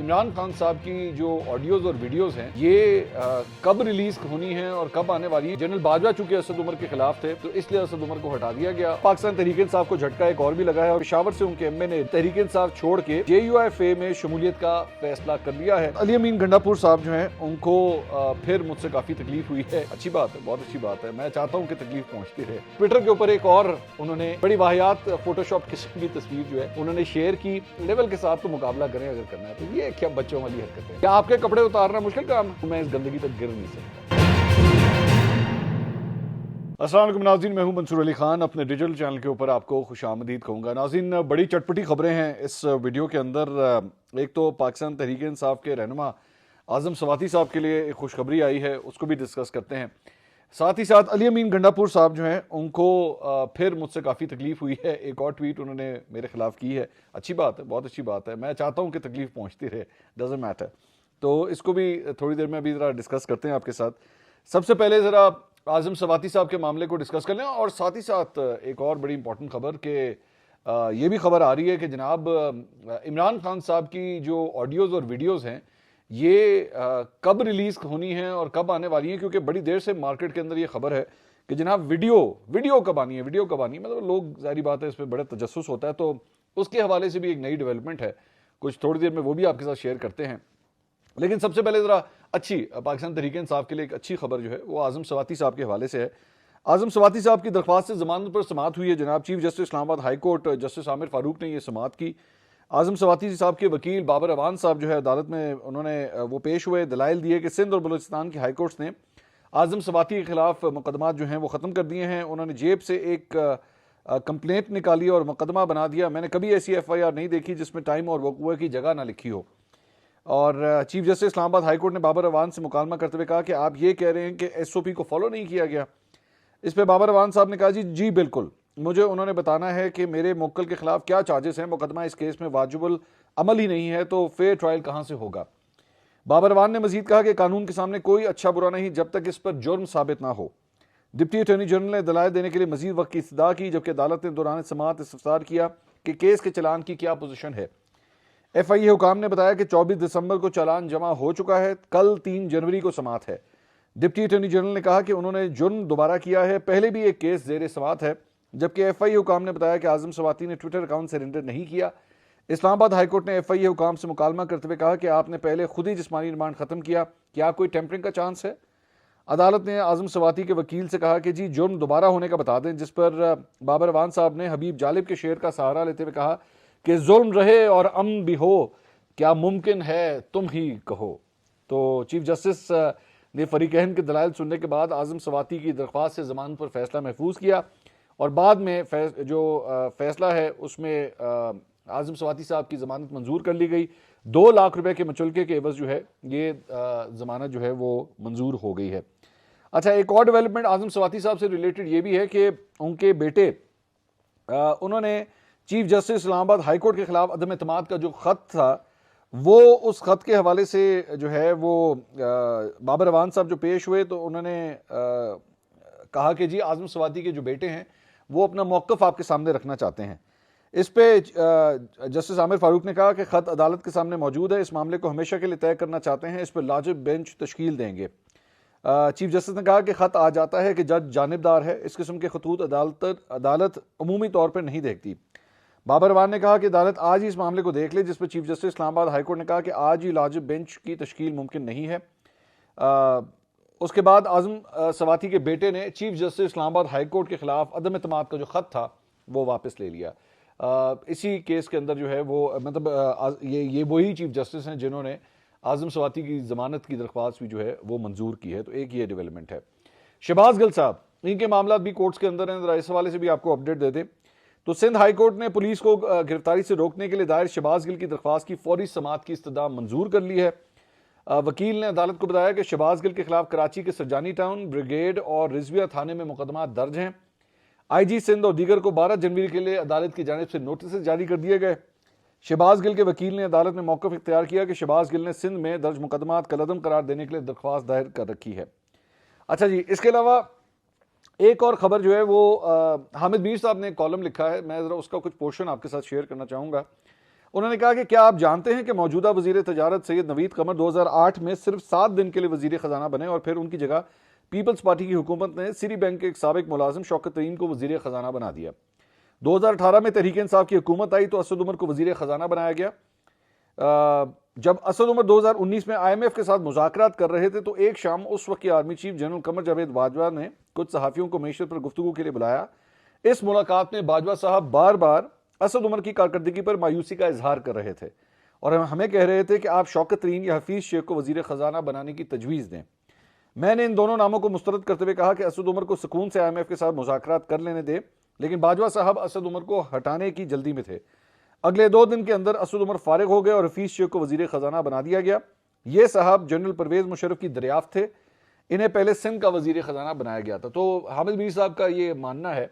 इमरान खान साहब की जो ऑडियोज और वीडियोस हैं ये कब रिलीज होनी है और कब आने वाली है। जनरल बाजवा चूंकि असद उमर के खिलाफ थे तो इसलिए असद उमर को हटा दिया गया। पाकिस्तान तहरीक इंसाफ को झटका एक और भी लगा है और पेशावर से उनके एमए ने तहरीक इंसाफ छोड़ के JUIFA में शमूलियत का फैसला कर लिया है। अली अमीन गंडापुर साहब जो है उनको फिर मुझसे काफी तकलीफ हुई है। अच्छी बात है, बहुत अच्छी बात है। मैं चाहता हूँ कि तकलीफ पहुंचती रहे। ट्विटर के ऊपर एक और उन्होंने बड़ी वाहियात फोटोशॉप किस्म की तस्वीर जो है उन्होंने शेयर की। लेवल के साथ तो मुकाबला करें अगर करना है तो ये क्या बच्चों वाली हरकत है। क्या आपके कपड़े उतारना मुश्किल काम है? मैं इस गंदगी तक गिर नहीं सकता। अस्सलाम वालेकुम नाज़रीन, मैं हूं मंसूर अली खान। अपने डिजिटल चैनल के ऊपर आपको खुशामदीद कहूँगा। नाज़रीन, बड़ी चटपटी खबरें हैं इस वीडियो के अंदर। एक तो पाकिस्तान तहरीक इंसाफ के रहनुमा आज़म सवाती साहब के लिए एक खुशखबरी आई है, उसको भी डिस्कस करते हैं। साथ ही साथ अली अमीन गंडापुर साहब जो हैं उनको फिर मुझसे काफ़ी तकलीफ हुई है। एक और ट्वीट उन्होंने मेरे खिलाफ की है। अच्छी बात है, बहुत अच्छी बात है। मैं चाहता हूँ कि तकलीफ पहुँचती रहे, डजंट मैटर। तो इसको भी थोड़ी देर में अभी ज़रा डिस्कस करते हैं आपके साथ। सबसे पहले ज़रा आज़म सवाती साहब के मामले को डिस्कस कर लें और साथ ही साथ एक और बड़ी इंपॉर्टेंट खबर कि ये भी खबर आ रही है कि जनाब इमरान खान साहब की जो ऑडियोज़ और वीडियोज़ हैं ये कब रिलीज होनी है और कब आने वाली है, क्योंकि बड़ी देर से मार्केट के अंदर ये खबर है कि जनाब वीडियो कब आनी है, वीडियो कब आनी है। मतलब लोग जाहिर बात है इस पर बड़ा तजस्सुस होता है, तो उसके हवाले से भी एक नई डेवलपमेंट है। कुछ थोड़ी देर में वो भी आपके साथ शेयर करते हैं। लेकिन सबसे पहले ज़रा अच्छी पाकिस्तान तहरीक इंसाफ के लिए एक अच्छी खबर जो है वो आज़म सवाती साहब के हवाले से है। आज़म सवाती साहब की दरख्वास्त से जमानत पर समाअत हुई है। जनाब chief justice Islamabad high court justice Aamir Farooq ने यह समाअत की। आज़म सवाती साहब के वकील बाबर अवान साहब जो है अदालत में उन्होंने वो पेश हुए, दलाइल दिए कि सिंध और बलूचिस्तान की हाई कोर्ट्स ने आज़म सवाती के खिलाफ मुकदमात जो हैं वो ख़त्म कर दिए हैं। उन्होंने जेब से एक कंप्लेंट निकाली और मुकदमा बना दिया। मैंने कभी ऐसी FIR नहीं देखी जिसमें टाइम और वक़ूए की जगह ना लिखी हो। और chief justice Islamabad high court ने बाबर अवान से मुकालमा करते हुए कहा कि आप ये कह रहे हैं कि SOP को फॉलो नहीं किया गया। इस पर बाबर अवान साहब ने कहा जी बिल्कुल, मुझे उन्होंने बताना है कि मेरे मुवक्किल के खिलाफ क्या चार्जेस हैं। मुकदमा इस केस में वाजिबुल अमल ही नहीं है तो फेयर ट्रायल कहाँ से होगा। बाबर अवान ने मजीद कहा कि कानून के सामने कोई अच्छा बुरा नहीं जब तक इस पर जुर्म साबित ना हो। डिप्टी अटॉर्नी जनरल ने दलाइल देने के लिए मजीद वक्त की इस्तदा की, जबकि अदालत ने दौरान समाअत इस्तफसार किया कि केस के चलान की क्या पोजीशन है। FIA हुकाम ने बताया कि 24 दिसंबर को चालान जमा हो चुका है। कल 3 जनवरी को समाअत है। डिप्टी अटॉर्नी जनरल ने कहा कि उन्होंने जुर्म दोबारा किया है। पहले भी एक केस जेर समाअत है। जबकि FIA हुकाम ने बताया कि आज़म सवाती ने ट्विटर अकाउंट सरेंडर नहीं किया। इस्लामाबाद हाई कोर्ट ने FIA हुकाम से मुकालमा करते हुए कहा कि आपने पहले खुद ही जिस्मानी रिमांड खत्म किया, क्या कोई टेम्परिंग का चांस है। अदालत ने आज़म सवाती के वकील से कहा कि जी जुर्म दोबारा होने का बता दें, जिस पर बाबर अवान साहब ने हबीब जालिब के शेर का सहारा लेते हुए कहा कि जुल्म रहे और अमन भी हो, क्या मुमकिन है तुम ही कहो। तो चीफ जस्टिस ने फरीकैन के दलाइल सुनने के बाद आज़म सवाती की दरख्वास्त से जमानत पर फैसला महफूज किया और बाद में जो फैसला है उसमें आज़म सवाती साहब की ज़मानत मंजूर कर ली गई। 2 लाख रुपए के मुचलके के एवज जो है ये ज़मानत जो है वो मंजूर हो गई है। अच्छा, एक और डेवलपमेंट आज़म सवाती साहब से रिलेटेड ये भी है कि उनके बेटे उन्होंने chief justice Islamabad high court के खिलाफ अदम एतमाद का जो ख़त था वो उस ख़त के हवाले से जो है वो बाबर अवान साहब जो पेश हुए तो उन्होंने कहा कि जी आज़म सवाती के जो बेटे हैं वो अपना मौक़िफ़ आपके सामने रखना चाहते हैं। इस पे जस्टिस आमिर फारूक ने कहा कि ख़त अदालत के सामने मौजूद है, इस मामले को हमेशा के लिए तय करना चाहते हैं, इस पर लाजिब बेंच तश्कील देंगे। चीफ जस्टिस ने कहा कि ख़त आ जाता है कि जज जानिबदार है, इस किस्म के खतूत अदालत अमूमी तौर पर नहीं देखती। बाबर अवान ने कहा कि अदालत आज ही इस मामले को देख ले, जिस पर chief justice Islamabad high court ने कहा कि आज ही लाजिब बेंच की तश्कील मुमकिन नहीं है। उसके बाद आज़म सवाती के बेटे ने chief justice Islamabad high court के खिलाफ अदम एतमाद का जो ख़त था वो वापस ले लिया। इसी केस के अंदर जो है वो मतलब ये वही चीफ जस्टिस हैं जिन्होंने आज़म सवाती की ज़मानत की दरख्वास्त भी जो है वो मंजूर की है। तो एक ये डेवलपमेंट है। शहबाज गिल साहब, इनके मामला भी कोर्ट्स के अंदर हैं, ज़रा इस हवाले से भी आपको अपडेट दे दें। तो सिंध हाई कोर्ट ने पुलिस को गिरफ्तारी से रोकने के लिए दायर शहबाज गिल की दरख्वास्त की फौरी समाअत की इस्तदा मंजूर कर ली है। वकील ने अदालत को बताया कि शहबाज गिल के खिलाफ कराची के सरजानी टाउन, ब्रिगेड और रिजविया थाने में मुकदमा दर्ज हैं। IG सिंध और दीगर को 12 जनवरी के लिए अदालत की जानिब से नोटिस जारी कर दिए गए। शहबाज गिल के वकील ने अदालत में मौक़िफ़ इख्तियार किया कि शहबाज गिल ने सिंध में दर्ज मुकदमात कलअदम करार देने के लिए दरख्वास्त दायर कर रखी है। अच्छा जी, इसके अलावा एक और खबर जो है वो हामिद मीर साहब ने कॉलम लिखा है, मैं ज़रा उसका कुछ पोर्शन आपके साथ शेयर करना चाहूँगा। उन्होंने कहा कि क्या आप जानते हैं कि मौजूदा वजीर तजारत सैयद नवीद कमर 2008 में सिर्फ 7 दिन के लिए वजीर खजाना बने और फिर उनकी जगह पीपल्स पार्टी की हुकूमत ने सिटी बैंक के एक साबिक मुलाजिम शौकत तरीन को वजीर खजाना बना दिया। 2018 में तहरीक इंसाफ की हुकूमत आई तो असद उमर को वजीर खजाना बनाया गया। जब असद उमर 2019 में IMF के साथ मुज़ाकरात कर रहे थे तो एक शाम उस वक्त के army chief general Qamar Javed Bajwa ने कुछ सहाफ़ियों को मैशत पर गुफ्तगू के लिए बुलाया। इस मुलाकात में बाजवा साहब बार बार असद उमर की कारकर्दगी पर मायूसी का इजहार कर रहे थे और हमें कह रहे थे कि आप शौकत तरीन या हफीज शेख को वजीर खजाना बनाने की तजवीज़ दें। मैंने इन दोनों नामों को मुस्तरद करते हुए कहा कि असद उमर को सुकून से IMF के साथ मुज़ाकरात कर लेने दे, लेकिन बाजवा साहब असद उमर को हटाने की जल्दी में थे। अगले 2 दिन के अंदर असद उमर फारिग हो गए और हफीज शेख को वजीर खजाना बना दिया गया। ये साहब जनरल परवेज मुशर्रफ की दरियाफ्त थे, इन्हें पहले सिंध का वजीर खजाना बनाया गया था। तो हामिद मीर साहब का ये मानना है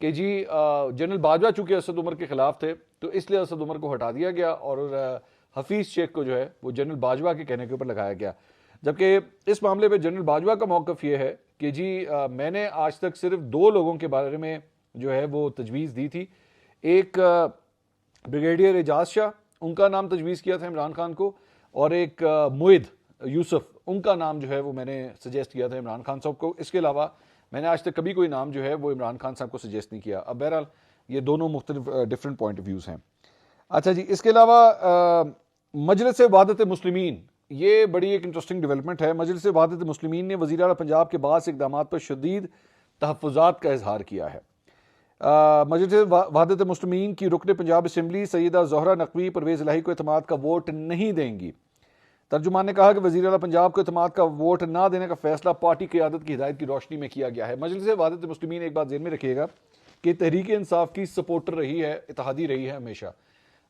कि जी जनरल बाजवा चूंकि असद उमर के खिलाफ थे तो इसलिए असद उमर को हटा दिया गया और हफीज शेख को जो है वो जनरल बाजवा के कहने के ऊपर लगाया गया। जबकि इस मामले में जनरल बाजवा का मौक़िफ़ ये है कि जी मैंने आज तक सिर्फ 2 लोगों के बारे में जो है वो तजवीज़ दी थी। एक ब्रिगेडियर एजाज शाह, उनका नाम तजवीज़ किया था इमरान खान को, और एक मुइद यूसुफ, उनका नाम जो है वो मैंने सजेस्ट किया था इमरान खान साहब को। इसके अलावा मैंने आज तक कभी कोई नाम जो है वो इमरान खान साहब को सजेस्ट नहीं किया। अब बहरहाल ये दोनों मुख्तलिफ डिफरेंट पॉइंट ऑफ व्यूज़ हैं। अच्छा जी, इसके अलावा मजलिस वहादत मुस्लिमीन, ये बड़ी एक इंटरेस्टिंग डेवलपमेंट है। मजलिस वहादत मुस्लिमीन ने वज़ीर आला पंजाब के बाद इक़दामात पर शदीद तहफ़्फ़ुज़ात का इजहार किया है। मजलिस वहादत मुस्लिमीन की रुकन पंजाब असम्बली सैयदा ज़ोहरा नकवी परवेज़ इलाही को एतमाद का वोट नहीं देंगी। तर्जुमान ने कहा कि वज़ीर आला पंजाब को एतमाद का वोट ना देने का फैसला पार्टी क़यादत की हिदायत की रोशनी में किया गया है। मजलिस वहादत मुस्लिमीन, एक बात ज़हन में रखिएगा कि तहरीक इंसाफ की सपोर्टर रही है, इत्तेहादी रही है हमेशा,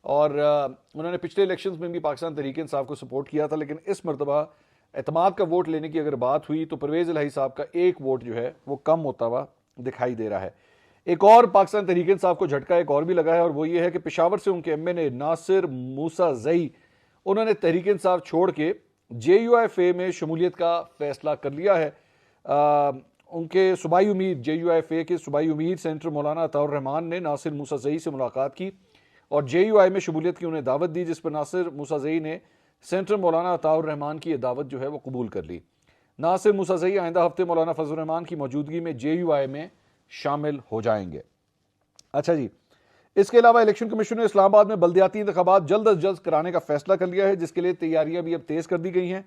और उन्होंने पिछले इलेक्शंस में भी पाकिस्तान तहरीक इंसाफ को सपोर्ट किया था। लेकिन इस मरतबा एतमाद का वोट लेने की अगर बात हुई तो परवेज़ इलाही साहब का एक वोट जो है वो कम होता हुआ दिखाई दे रहा है। एक और पाकिस्तान तहरीक इंसाफ को झटका एक और भी लगा है और वो ये है कि पेशावर से उनके MNA नासिर मूसा जई, उन्होंने तहरीक इंसाफ छोड़ के JUIFA में शमूलियत का फैसला कर लिया है। उनके सूबाई उम्मीद JUIFA के सूबाई उम्मीद सेनेटर मौलाना अताउर रहमान ने नासिर मूसा जई से मुलाकात की और JUI में शमूलियत की उन्हें दावत दी, जिस पर नासिर मूसा जई ने सेनेटर मौलाना अताउर रहमान की दावत जो है वो कबूल कर ली। नासिर मूसा जई आइंदा हफ्ते मौलाना फजल रहमान की मौजूदगी में JUI में शामिल हो जाएंगे। अच्छा जी, इसके अलावा इलेक्शन कमीशन ने इस्लामाबाद में बल्दियाती इंतखाबात जल्द अज जल्द कराने का फैसला कर लिया है, जिसके लिए तैयारियां भी अब तेज कर दी गई हैं।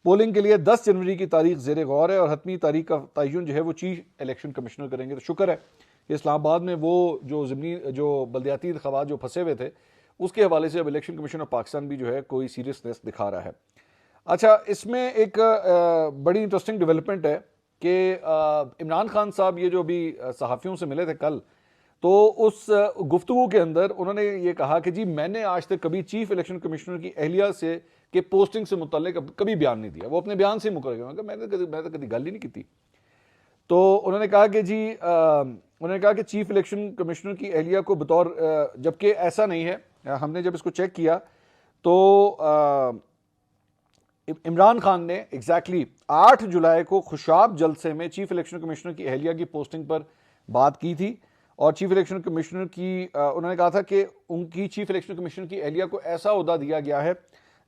पोलिंग के लिए 10 जनवरी की तारीख जेर गौर है और हतमी तारीख का तयन जो है वो चीफ इलेक्शन कमिश्नर करेंगे। तो शुक्र है कि इस्लामाबाद में वो जो बल्दियाती इंतखाबात जो फंसे हुए थे उसके हवाले से अब इलेक्शन कमीशन ऑफ पाकिस्तान भी जो है कोई सीरियसनेस दिखा रहा है। अच्छा, इसमें एक बड़ी इंटरेस्टिंग डेवलपमेंट है कि इमरान खान साहब ये जो अभी सहाफ़ियों से मिले थे कल, तो उस गुफ्तगू के अंदर उन्होंने ये कहा कि जी मैंने आज तक कभी चीफ इलेक्शन कमिश्नर की अहलिया से के पोस्टिंग से मुतल्लिक कभी बयान नहीं दिया। वो अपने बयान से ही मुकर गए, मैंने तो कभी गल ही नहीं की। तो उन्होंने कहा कि जी उन्होंने कहा कि चीफ इलेक्शन कमिश्नर की अहलिया को बतौर, जबकि ऐसा नहीं है। हमने जब इसको चेक किया तो इमरान खान ने एग्जैक्टली 8 जुलाई को खुशाब जलसे में चीफ इलेक्शन कमिश्नर की अहलिया की पोस्टिंग पर बात की थी और चीफ इलेक्शन कमिश्नर की उन्होंने कहा था कि उनकी चीफ इलेक्शन कमिश्नर की अहलिया को ऐसा ओहदा दिया गया है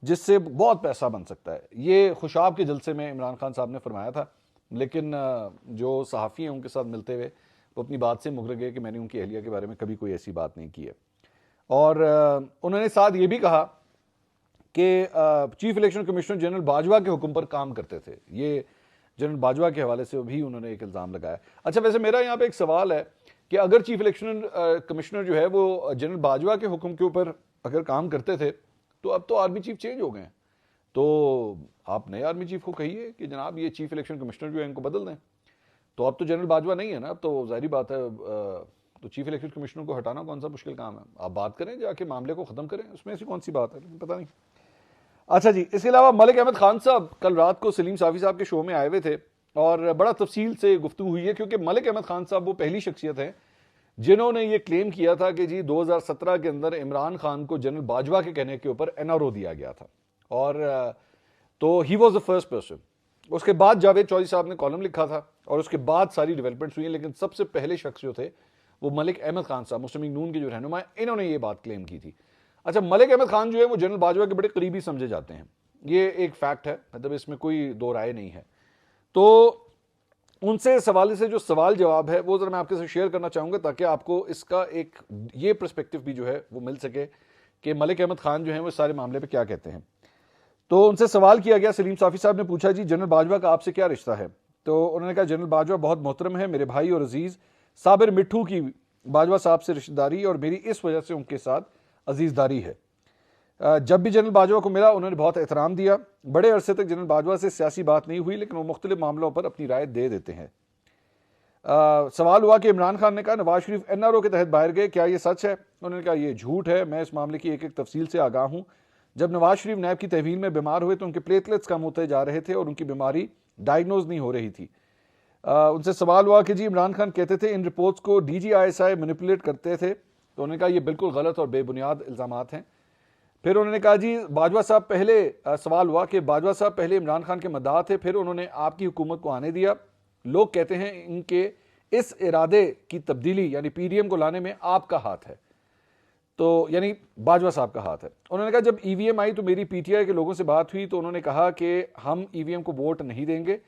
जिससे बहुत पैसा बन सकता है। ये खुशाब के जलसे में इमरान खान साहब ने फरमाया था, लेकिन जो सहाफ़ी हैं उनके साथ मिलते हुए वो अपनी बात से मुकर गए कि मैंने उनकी अहलिया के बारे में कभी कोई ऐसी बात नहीं की है। और उन्होंने साथ ये भी कहा कि chief election commissioner general Bajwa के हुक्म पर काम करते थे। ये जनरल बाजवा के हवाले से भी उन्होंने एक इल्ज़ाम लगाया। अच्छा, वैसे मेरा यहाँ पे एक सवाल है कि अगर चीफ इलेक्शन कमिश्नर जो है वो जनरल बाजवा के हुक्म के ऊपर अगर काम करते थे तो अब तो आर्मी चीफ चेंज हो गए हैं, तो आप नए आर्मी चीफ को कहिए कि जनाब ये चीफ इलेक्शन कमिश्नर जो है इनको बदल दें। तो अब तो जनरल बाजवा नहीं है ना, अब तो जाहिर बात है तो चीफ इलेक्शन कमिश्नर को हटाना कौन सा मुश्किल काम है। आप बात करें, जाके मामले को ख़त्म करें, उसमें ऐसी कौन सी बात है, लेकिन पता नहीं। अच्छा जी, इसके अलावा मलिक अहमद खान साहब कल रात को सलीम साफ़ी साहब के शो में आए हुए थे और बड़ा तफसील से गुफ्तगू हुई है, क्योंकि मलिक अहमद खान साहब वो पहली शख्सियत हैं जिन्होंने ये क्लेम किया था कि जी 2017 के अंदर इमरान खान को जनरल बाजवा के कहने के ऊपर NRO दिया गया था, और तो he was the first person. उसके बाद जावेद चौधरी साहब ने कॉलम लिखा था और उसके बाद सारी डेवलपमेंट्स हुई, लेकिन सबसे पहले शख्स जो थे वो मलिक अहमद खान साहब, मुस्लिम लीग नून के जो रहनुमा, इन्होंने ये बात क्लेम की थी। अच्छा, मलिक अहमद खान जो है वो जनरल बाजवा के बड़े करीबी समझे जाते हैं, ये एक फैक्ट है, मतलब इसमें कोई दो राय नहीं है। तो उनसे इस हवाले से जो सवाल जवाब है वो जरा मैं आपके साथ शेयर करना चाहूंगा, ताकि आपको इसका एक ये पर्सपेक्टिव भी जो है वो मिल सके कि मलिक अहमद खान जो है वो सारे मामले पे क्या कहते हैं। तो उनसे सवाल किया गया, सलीम साफी साहब ने पूछा, जी जनरल बाजवा का आपसे क्या रिश्ता है? तो उन्होंने कहा, जनरल बाजवा बहुत मोहतरम है, मेरे भाई और अजीज साबिर मिट्ठू की बाजवा साहब से रिश्तेदारी और मेरी इस वजह से उनके साथ अजीजदारी है। जब भी जनरल बाजवा को मिला उन्होंने बहुत एहतराम दिया। बड़े अरसे तक जनरल बाजवा से सियासी बात नहीं हुई, लेकिन वो मुख्तलिफ मामलों पर अपनी राय दे देते हैं। सवाल हुआ कि इमरान खान ने कहा नवाज शरीफ NRO के तहत बाहर गए, क्या ये सच है? उन्होंने कहा यह झूठ है, मैं इस मामले की एक एक तफसील से आगाह हूं। जब नवाज शरीफ नैब की तहवील में बीमार हुए तो उनके प्लेटलेट्स कम होते जा रहे थे और उनकी बीमारी डायग्नोज नहीं हो रही थी। उनसे सवाल हुआ कि जी इमरान खान कहते थे इन रिपोर्ट्स को DGISI मैनिपुलेट करते थे, तो उन्होंने कहा यह बिल्कुल गलत और बेबुनियाद इल्जामात हैं। फिर उन्होंने कहा जी बाजवा साहब पहले सवाल हुआ कि बाजवा साहब पहले इमरान खान के मद्दाह थे, फिर उन्होंने आपकी हुकूमत को आने दिया। लोग कहते हैं इनके इस इरादे की तब्दीली यानी PDM को लाने में आपका हाथ है, तो यानी बाजवा साहब का हाथ है। उन्होंने कहा जब EVM आई तो मेरी PTI के लोगों से बात हुई तो उन्होंने कहा कि हम EVM को वोट नहीं देंगे।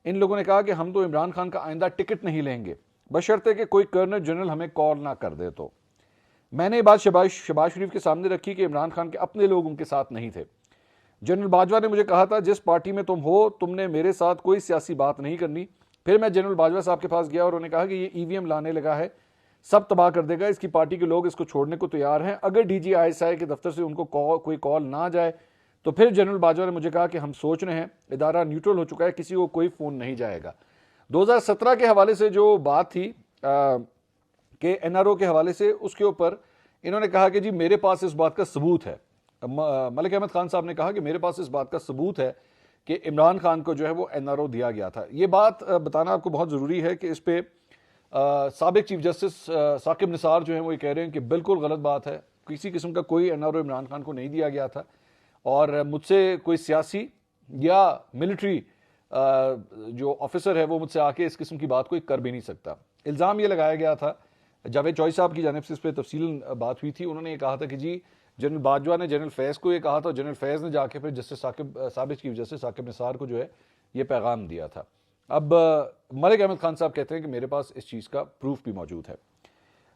इन लोगों ने कहा कि हम तो इमरान खान का आइंदा टिकट नहीं लेंगे बशर्ते कि कोई कर्नल जनरल हमें कॉल ना कर दे। तो मैंने ये बात शहबाज शरीफ के सामने रखी कि इमरान खान के अपने लोग उनके साथ नहीं थे। जनरल बाजवा ने मुझे कहा था जिस पार्टी में तुम हो तुमने मेरे साथ कोई सियासी बात नहीं करनी। फिर मैं जनरल बाजवा साहब के पास गया और उन्होंने कहा कि ये EVM लाने लगा है, सब तबाह कर देगा, इसकी पार्टी के लोग इसको छोड़ने को तैयार हैं। अगर DGISI के दफ्तर से उनको कोई कॉल ना जाए तो फिर जनरल बाजवा ने मुझे कहा कि हम सोच रहे हैं, इदारा न्यूट्रल हो चुका है, किसी को कोई फ़ोन नहीं जाएगा। 2017 के हवाले से जो बात थी कि NRO के हवाले से, उसके ऊपर इन्होंने कहा कि जी मेरे पास इस बात का सबूत है। मलिक अहमद खान साहब ने कहा कि मेरे पास इस बात का सबूत है कि इमरान खान को जो है वो NRO दिया गया था। ये बात बताना आपको बहुत ज़रूरी है कि इस पर साबिक चीफ जस्टिस साकिब निसार जो है वो ये कह रहे हैं कि बिल्कुल गलत बात है, किसी किस्म का कोई NRO इमरान खान को नहीं दिया गया था और मुझसे कोई सियासी या मिलिट्री जो ऑफिसर है वो मुझसे आके इस किस्म की बात कोई कर भी नहीं सकता। इल्ज़ाम ये लगाया गया था, जावेद चौधरी साहब की जानिब से इस पर तफसील बात हुई थी। उन्होंने ये कहा था कि जी जनरल बाजवा ने जनरल फैज़ को ये कहा था, जनरल फैज़ ने जाके फिर जस्टिस साबिक चीफ जस्टिस साकिब निसार को जो है ये पैगाम दिया था। अब मलिक अहमद खान साहब कहते हैं कि मेरे पास इस चीज़ का प्रूफ भी मौजूद है।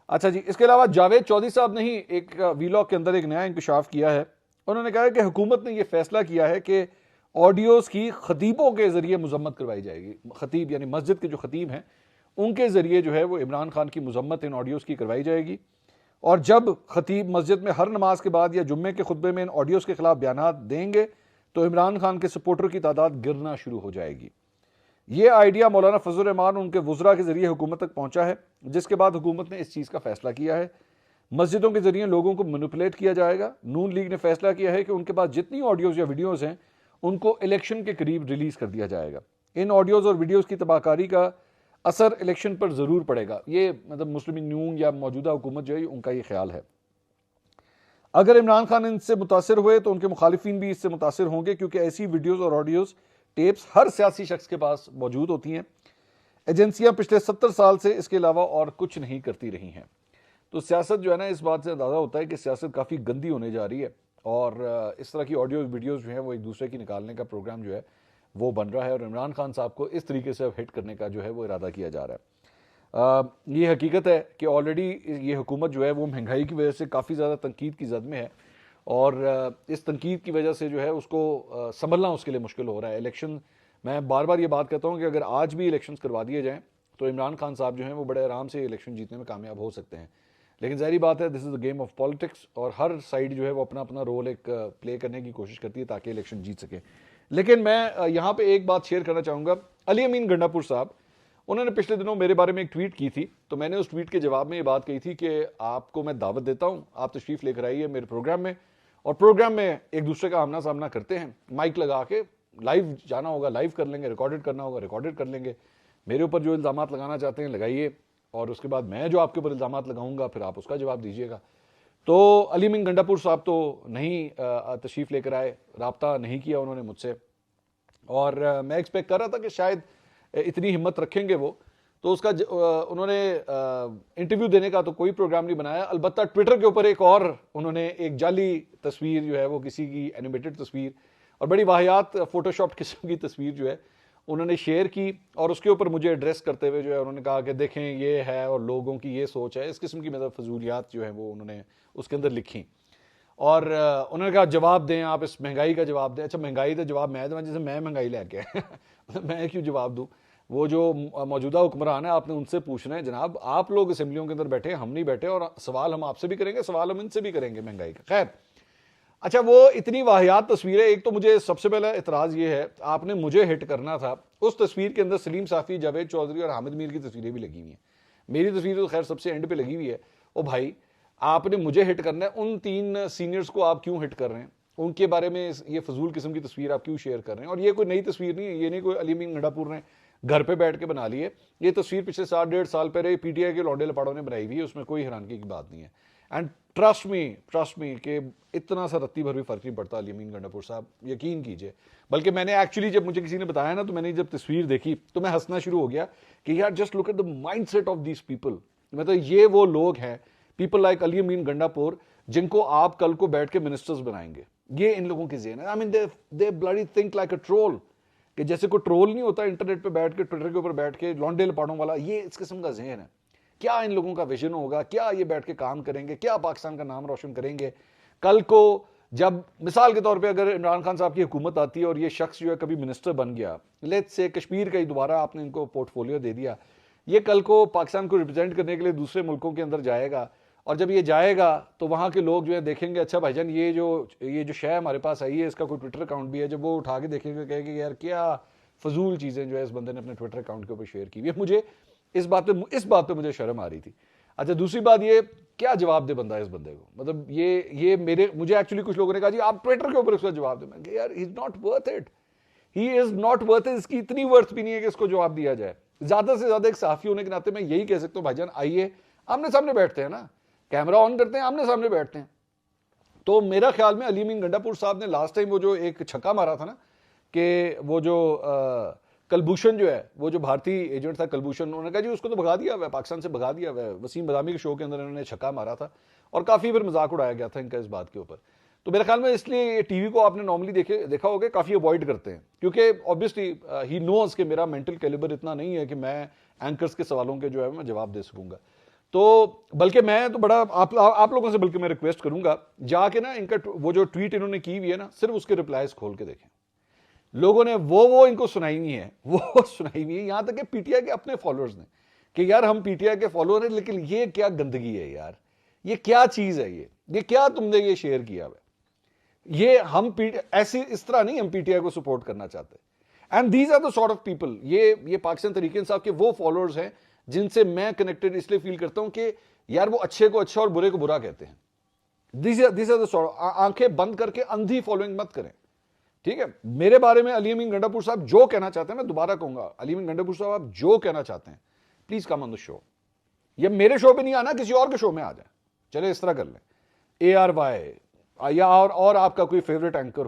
अच्छा जी, इसके अलावा जावेद चौधरी साहब ने ही एक वीलॉग के अंदर एक नया इंकशाफ किया है। उन्होंने कहा है कि हुकूमत ने यह फैसला किया है कि ऑडियोज़ की खतीबों के ज़रिए मजम्मत करवाई जाएगी। खतीब यानी मस्जिद के जो खतीब हैं उनके ज़रिए जो है वो इमरान खान की मजम्मत इन ऑडियोज़ की करवाई जाएगी। और जब खतीब मस्जिद में हर नमाज के बाद या जुम्मे के खुतबे में इन ऑडियोज़ के खिलाफ बयानात देंगे तो इमरान खान के सपोर्टर की तादाद गिरना शुरू हो जाएगी। ये आइडिया मौलाना फजल रहमान उनके वुज़रा के ज़रिए हुकूमत तक पहुँचा है, जिसके बाद हुकूमत ने इस चीज़ का फैसला किया है मस्जिदों के ज़रिए लोगों को मैनिपुलेट किया जाएगा। नून लीग ने फैसला किया है कि उनके पास जितनी ऑडियोज़ या वीडियोज़ हैं उनको इलेक्शन के करीब रिलीज़ कर दिया जाएगा। इन ऑडियोज़ और वीडियोज़ की तबाहकारी का असर इलेक्शन पर ज़रूर पड़ेगा। ये मतलब मुस्लिम नून या मौजूदा हुकूमत जो है उनका ये ख्याल है। अगर इमरान खान इनसे मुतासिर हुए तो उनके मुखालिफिन भी इससे मुतासिर होंगे, क्योंकि ऐसी वीडियोज़ और ऑडियोज़ टेप्स हर सियासी शख्स के पास मौजूद होती हैं। एजेंसियां पिछले 70 साल से इसके अलावा और कुछ नहीं करती रही हैं। तो सियासत जो है ना, इस बात से अंदाज़ा होता है कि सियासत काफ़ी गंदी होने जा रही है और इस तरह की ऑडियो वीडियोज़ जो है वो एक दूसरे की निकालने का प्रोग्राम जो है वो बन रहा है और इमरान खान साहब को इस तरीके से अब हिट करने का जो है वो इरादा किया जा रहा है। ये हकीकत है कि ऑलरेडी ये हुकूमत जो है वो महंगाई की वजह से काफ़ी ज़्यादा तनकीद की जद में है और इस तनकीद की वजह से जो है उसको संभलना उसके लिए मुश्किल हो रहा है। इलेक्शन, मैं बार बार ये बात कहता हूँ कि अगर आज भी इलेक्शंस करवा दिए जाएँ तो इमरान खान साहब जो हैं वो बड़े आराम से इलेक्शन जीतने में कामयाब हो सकते हैं। लेकिन ज़ाहिर बात है, this is the game of politics और हर साइड जो है वो अपना अपना रोल एक प्ले करने की कोशिश करती है ताकि इलेक्शन जीत सके। लेकिन मैं यहाँ पे एक बात शेयर करना चाहूँगा। अली अमीन गंडापुर साहब, उन्होंने पिछले दिनों मेरे बारे में एक ट्वीट की थी, तो मैंने उस ट्वीट के जवाब में ये बात कही थी कि आपको मैं दावत देता हूँ, आप तशरीफ़ लेकर आइए मेरे प्रोग्राम में और प्रोग्राम में एक दूसरे का आमना सामना करते हैं, माइक लगा के लाइव जाना होगा लाइव कर लेंगे, रिकॉर्डेड करना होगा रिकॉर्डेड कर लेंगे, मेरे ऊपर जो इल्ज़ामात लगाना चाहते हैं लगाइए और उसके बाद मैं जो आपके ऊपर इल्ज़ामात लगाऊंगा फिर आप उसका जवाब दीजिएगा। तो अली अमीन गंडापुर साहब तो नहीं तशरीफ़ लेकर आए, रब्ता नहीं किया उन्होंने मुझसे और मैं एक्सपेक्ट कर रहा था कि शायद इतनी हिम्मत रखेंगे वो। तो उसका उन्होंने इंटरव्यू देने का तो कोई प्रोग्राम नहीं बनाया, अलबत्ता ट्विटर के ऊपर एक और उन्होंने एक जाली तस्वीर जो है वो किसी की एनिमेटेड तस्वीर और बड़ी वाहियात फोटोशॉप किस्म की तस्वीर जो है उन्होंने शेयर की और उसके ऊपर मुझे एड्रेस करते हुए जो है उन्होंने कहा कि देखें ये है और लोगों की ये सोच है, इस किस्म की मतलब फजूलियात जो है वो उन्होंने उसके अंदर लिखी और उन्होंने कहा जवाब दें आप, इस महंगाई का जवाब दें। अच्छा महंगाई का जवाब मैं दूँ, जैसे मैं महंगाई लेके आया मैं क्यों जवाब दूँ? वो जो मौजूदा हुक्मरान है आपने उनसे पूछना है, जनाब आप लोग असेंबलियों के अंदर बैठे, हम नहीं बैठे, और सवाल हम आपसे भी करेंगे, सवाल हम इनसे भी करेंगे महंगाई का। खैर, अच्छा वो इतनी वाहियात तस्वीरें, एक तो मुझे सबसे पहला इतराज़ ये है, आपने मुझे हिट करना था। उस तस्वीर के अंदर सलीम साफ़ी, जावेद चौधरी और हामिद मीर की तस्वीरें भी लगी हुई हैं। मेरी तस्वीर तो खैर सबसे एंड पे लगी हुई है। ओ भाई, आपने मुझे हिट करना है, उन 3 सीनियर्स को आप क्यों हिट कर रहे हैं? उनके बारे में ये फजूल किस्म की तस्वीर आप क्यों शेयर कर रहे हैं? और ये कोई नई तस्वीर नहीं है, ये नहीं कोई अली अमीन गंडापुर ने घर पे बैठ के बना ली है। ये तस्वीर पिछले 7-1.5 साल पहले पीटीआई के लौंडे लपाड़ों ने बनाई हुई है, उसमें कोई हैरानगी की बात नहीं है। एंड ट्रस्ट मी कि इतना सा रत्ती भर भी फर्क नहीं पड़ता अली अमीन गंडापुर साहब, यकीन कीजिए। बल्कि मैंने एक्चुअली जब मुझे किसी ने बताया ना, तो मैंने जब तस्वीर देखी तो मैं हंसना शुरू हो गया कि यार just look at the mindset of these people. मतलब ये वो लोग हैं, पीपल लाइक अली अमीन गंडापुर, जिनको आप कल को बैठ के मिनिस्टर्स बनाएंगे। ये इन लोगों की ज़हन है। I mean they bloody think like a troll, कि जैसे कोई ट्रोल नहीं होता इंटरनेट पे बैठ के, ट्विटर के ऊपर बैठ के लौंडे लपाड़ों वाला, ये इस किस्म का जहन है। क्या इन लोगों का विजन होगा? क्या ये बैठ के काम करेंगे? क्या पाकिस्तान का नाम रोशन करेंगे? कल को जब मिसाल के तौर पे अगर इमरान खान साहब की हुकूमत आती है और ये शख्स जो है कभी मिनिस्टर बन गया, लेट्स से कश्मीर का ही दोबारा आपने इनको पोर्टफोलियो दे दिया, ये कल को पाकिस्तान को रिप्रेजेंट करने के लिए दूसरे मुल्कों के अंदर जाएगा, और जब ये जाएगा तो वहाँ के लोग जो है देखेंगे, अच्छा भाईजान ये जो शय हमारे पास आई है, इसका कोई ट्विटर अकाउंट भी है। जब वो उठा के देखेंगे, कहेंगे यार क्या फजूल चीज़ें जो है इस बंदे ने अपने ट्विटर अकाउंट के ऊपर शेयर की है। मुझे इस बात पे मुझे शर्म आ रही थी। अच्छा दूसरी बात, ये क्या जवाब दे बंदा इस बंदे को? मतलब ये मुझे एक्चुअली कुछ लोगों ने कहा जी आप ट्विटर के ऊपर इसका जवाब दें। मैं यार he is not worth it, he is not worth it. इसकी इतनी वर्थ भी नहीं है कि इसको जवाब दिया जाए। ज्यादा से ज्यादा एक साफी होने के नाते मैं यही कह सकता हूँ, भाईजान आइए आमने सामने बैठते हैं ना, कैमरा ऑन करते हैं, आमने सामने बैठते हैं। तो मेरा ख्याल में अली अमीन गंडापुर साहब ने लास्ट टाइम वो जो एक छक्का मारा था ना, कि वो जो कलभूषण जो है, वो जो भारतीय एजेंट था कलभूषण, उन्होंने कहा जी उसको तो भगा दिया हुआ है, पाकिस्तान से भगा दिया हुआ है। वसीम बदामी के शो के अंदर इन्होंने छक्का मारा था और काफ़ी फिर मजाक उड़ाया गया था इनका इस बात के ऊपर। तो मेरे ख्याल में इसलिए टीवी को आपने नॉर्मली देखा होगा, काफ़ी अवॉइड करते हैं, क्योंकि ऑब्वियसली ही नोज कि मेरा मेंटल कैलिबर इतना नहीं है कि मैं एंकर्स के सवालों के जो है मैं जवाब दे सकूंगा। तो बल्कि मैं तो बड़ा आप लोगों से बल्कि मैं रिक्वेस्ट करूंगा, जाके ना इनका वो जो ट्वीट इन्होंने की हुई है ना, सिर्फ उसके रिप्लाईज खोल के देखें। लोगों ने वो इनको सुनाई हुई है, वो सुनाई हुई है, यहां तक कि पीटीआई के अपने फॉलोअर्स ने, कि यार हम पीटीआई के फॉलोअर हैं, लेकिन ये क्या गंदगी है यार, ये क्या चीज है, ये क्या तुमने ये शेयर किया हुआ, ये हम ऐसी इस तरह नहीं हम पीटीआई को सपोर्ट करना चाहते। And these are the sort of people, ये पाकिस्तान तहरीक इंसाफ के वो फॉलोअर्स हैं जिनसे मैं कनेक्टेड इसलिए फील करता हूं कि यार वो अच्छे को अच्छा और बुरे को बुरा कहते हैं। दिस आर द सॉर्ट, आंखें बंद करके अंधी फॉलोइंग मत करें, ठीक है? मेरे बारे में अली अमीन गंडापुर साहब जो कहना चाहते हैं, मैं दोबारा कहूंगा, अली अमीन गंडापुर साहब आप जो कहना चाहते हैं please come on the show. ये मेरे शो पे नहीं आना, किसी और के शो में आ जाए, चले इस तरह कर लें। ARY या और आपका कोई फेवरेट एंकर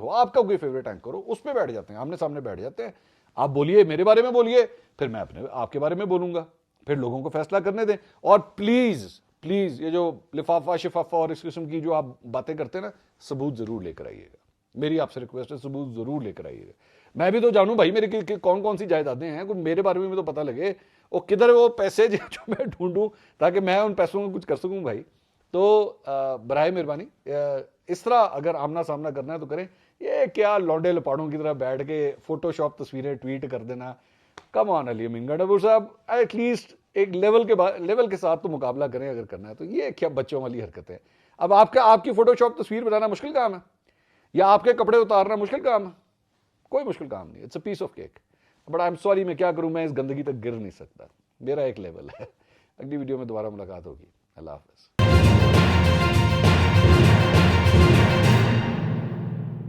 हो, उस पर बैठ जाते हैं, आमने सामने बैठ जाते हैं। आप बोलिए, मेरे बारे में बोलिए, फिर मैं आपके बारे में बोलूंगा, फिर लोगों को फैसला करने दें। और प्लीज ये जो लिफाफा शिफाफा और इस किस्म की जो आप बातें करते हैं ना, सबूत जरूर लेकर आइएगा। मेरी आपसे रिक्वेस्ट है, सबूत जरूर लेकर आइएगा। मैं भी तो जानूं भाई मेरे कौन कौन सी जायदादें हैं, मेरे बारे में भी तो पता लगे, वो किधर वो पैसे जो मैं ढूंढूं ताकि मैं उन पैसों को कुछ कर सकूं भाई। तो बराए मेहरबानी इस तरह अगर आमना सामना करना है तो करें। ये क्या लौंडे लपाड़ों की तरह बैठ के फोटोशॉप तस्वीरें ट्वीट कर देना, कम ऑन अली अमीन गंडापुर साहब, एटलीस्ट एक लेवल के साथ तो मुकाबला करें अगर करना है तो। ये क्या बच्चों वाली हरकतें। अब आपकी फोटोशॉप तस्वीर बनाना मुश्किल काम है, या आपके कपड़े उतारना मुश्किल काम है? कोई मुश्किल काम नहीं, it's a piece of cake. But I am sorry, मैं क्या करूं, मैं इस गंदगी तक गिर नहीं सकता, मेरा एक लेवल है। अगली वीडियो में दोबारा मुलाकात होगी। अल्लाह हाफ़िज़।